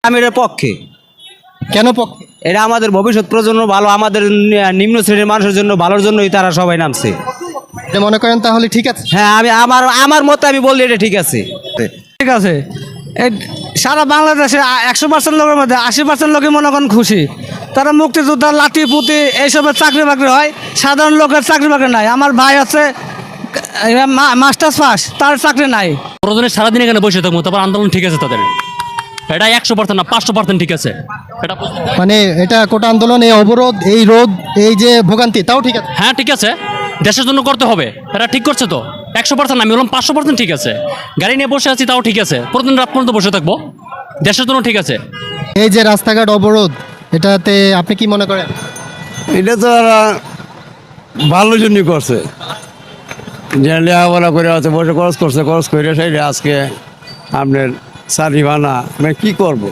আমি এর পক্ষে। কেন পক্ষে? এটা আমাদের ভবিষ্যৎ প্রজন্ম ভালো, আমাদের নিম্ন শ্রেণীর মানুষের জন্য ভালোর জন্যই তারা সবাই নামছে। এটা মনে করেন তাহলে ঠিক আছে? হ্যাঁ, আমি আমার মতে আমি বলি এটা ঠিক আছে। ঠিক আছে, এই সারা বাংলাদেশে 100% লোকের মধ্যে 80% লোকই মনে করেন খুশি। তারা মুক্তিযোদ্ধা, লাঠি পুঁতি এইসবের চাকরি বাকরি হয়, সাধারণ লোকের চাকরি বাকরি নাই। আমার ভাই আছে মাস্টার্স পাস, তার চাকরি নাই। প্রয়োজনে সারাদিন এখানে বসে থাকবো, তারপর আন্দোলন ঠিক আছে তাদের। এটা 100% না 500% ঠিক আছে। এটা মানে এটা কোটা আন্দোলন, এই অবরোধ, এই রোধ, এই যে ভোগান্তি, তাও ঠিক আছে? হ্যাঁ ঠিক আছে, দেশের জন্য করতে হবে। এটা ঠিক করছে তো 100%, আমি বললাম 500% ঠিক আছে। গাড়ি নিয়ে বসে আছি তাও ঠিক আছে, প্রতিদিন রাত পর্যন্ত বসে থাকবো, দেশের জন্য ঠিক আছে। এই যে রাস্তাঘাট অবরোধ, এটাতে আপনি কি মনে করেন? এটা তো ওরা ভালোর জন্যই করছে, যে লেখাপড়া করে আছে বসে খরচ করছে, খরচ করে সেই আজকে আপনার চাকরি বানা, আমি কি করবো।